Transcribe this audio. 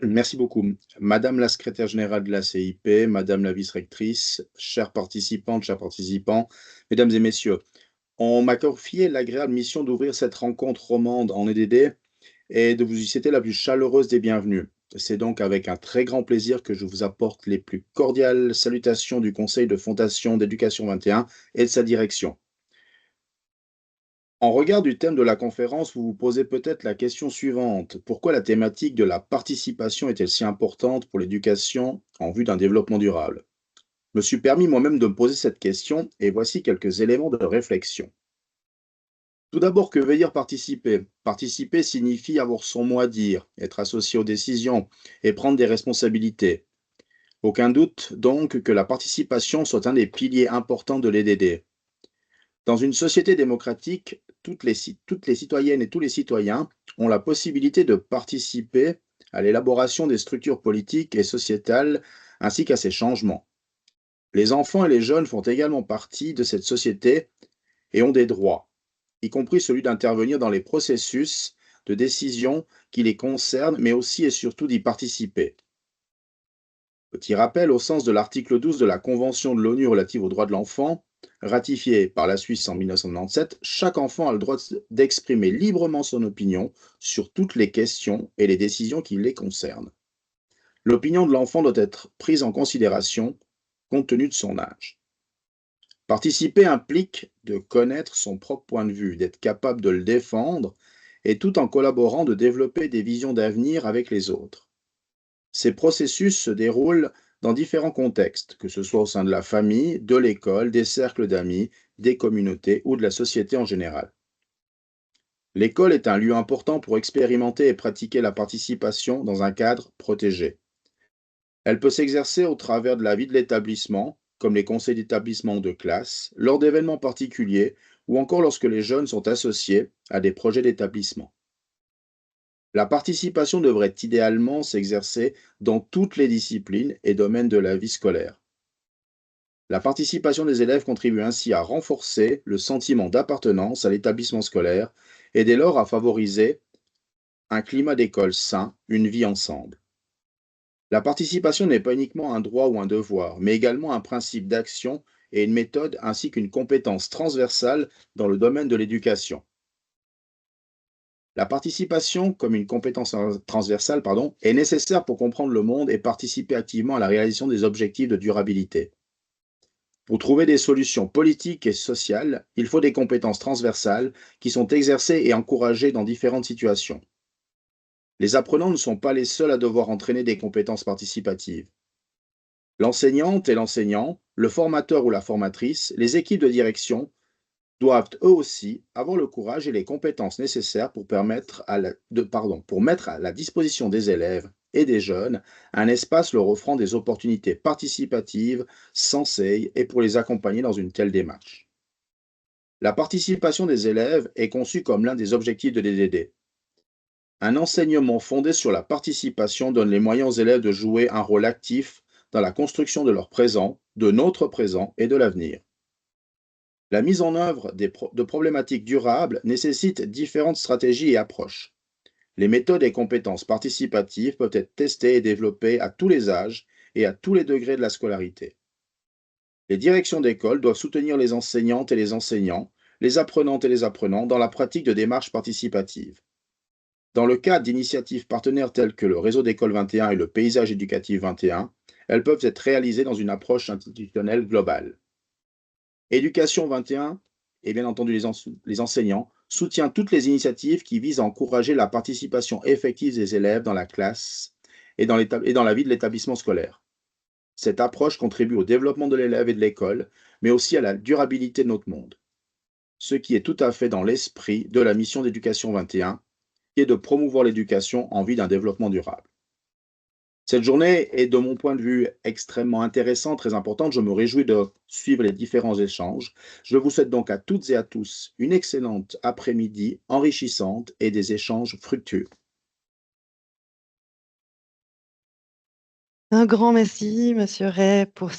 Merci beaucoup. Madame la secrétaire générale de la CIP, madame la vice-rectrice, chères participantes, chers participants, mesdames et messieurs, on m'a confié l'agréable mission d'ouvrir cette rencontre romande en EDD et de vous y souhaiter la plus chaleureuse des bienvenues. C'est donc avec un très grand plaisir que je vous apporte les plus cordiales salutations du Conseil de fondation d'Éducation 21 et de sa direction. En regard du thème de la conférence, vous vous posez peut-être la question suivante. Pourquoi la thématique de la participation est-elle si importante pour l'éducation en vue d'un développement durable? Je me suis permis moi-même de me poser cette question et voici quelques éléments de réflexion. Tout d'abord, que veut dire participer? Participer signifie avoir son mot à dire, être associé aux décisions et prendre des responsabilités. Aucun doute donc que la participation soit un des piliers importants de l'EDD. Dans une société démocratique, toutes les citoyennes et tous les citoyens ont la possibilité de participer à l'élaboration des structures politiques et sociétales ainsi qu'à ces changements. Les enfants et les jeunes font également partie de cette société et ont des droits, y compris celui d'intervenir dans les processus de décision qui les concernent, mais aussi et surtout d'y participer. Petit rappel, au sens de l'article 12 de la Convention de l'ONU relative aux droits de l'enfant, ratifiée par la Suisse en 1997, chaque enfant a le droit d'exprimer librement son opinion sur toutes les questions et les décisions qui les concernent. L'opinion de l'enfant doit être prise en considération compte tenu de son âge. Participer implique de connaître son propre point de vue, d'être capable de le défendre et tout en collaborant de développer des visions d'avenir avec les autres. Ces processus se déroulent dans différents contextes, que ce soit au sein de la famille, de l'école, des cercles d'amis, des communautés ou de la société en général. L'école est un lieu important pour expérimenter et pratiquer la participation dans un cadre protégé. Elle peut s'exercer au travers de la vie de l'établissement, comme les conseils d'établissement ou de classe, lors d'événements particuliers ou encore lorsque les jeunes sont associés à des projets d'établissement. La participation devrait idéalement s'exercer dans toutes les disciplines et domaines de la vie scolaire. La participation des élèves contribue ainsi à renforcer le sentiment d'appartenance à l'établissement scolaire et dès lors à favoriser un climat d'école sain, une vie ensemble. La participation n'est pas uniquement un droit ou un devoir, mais également un principe d'action et une méthode ainsi qu'une compétence transversale dans le domaine de l'éducation. La participation, comme une compétence transversale, est nécessaire pour comprendre le monde et participer activement à la réalisation des objectifs de durabilité. Pour trouver des solutions politiques et sociales, il faut des compétences transversales qui sont exercées et encouragées dans différentes situations. Les apprenants ne sont pas les seuls à devoir entraîner des compétences participatives. L'enseignante et l'enseignant, le formateur ou la formatrice, les équipes de direction doivent eux aussi avoir le courage et les compétences nécessaires pour mettre à la disposition des élèves et des jeunes un espace leur offrant des opportunités participatives, sensées et pour les accompagner dans une telle démarche. La participation des élèves est conçue comme l'un des objectifs de l'EDD. Un enseignement fondé sur la participation donne les moyens aux élèves de jouer un rôle actif dans la construction de leur présent, de notre présent et de l'avenir. La mise en œuvre de problématiques durables nécessite différentes stratégies et approches. Les méthodes et compétences participatives peuvent être testées et développées à tous les âges et à tous les degrés de la scolarité. Les directions d'école doivent soutenir les enseignantes et les enseignants, les apprenantes et les apprenants dans la pratique de démarches participatives. Dans le cadre d'initiatives partenaires telles que le réseau d'école 21 et le paysage éducatif 21, elles peuvent être réalisées dans une approche institutionnelle globale. Éducation 21, et bien entendu les enseignants, soutient toutes les initiatives qui visent à encourager la participation effective des élèves dans la classe et dans la vie de l'établissement scolaire. Cette approche contribue au développement de l'élève et de l'école, mais aussi à la durabilité de notre monde, ce qui est tout à fait dans l'esprit de la mission d'éducation 21, qui est de promouvoir l'éducation en vue d'un développement durable. Cette journée est, de mon point de vue, extrêmement intéressante, très importante. Je me réjouis de suivre les différents échanges. Je vous souhaite donc à toutes et à tous une excellente après-midi enrichissante et des échanges fructueux. Un grand merci, Monsieur Ray, pour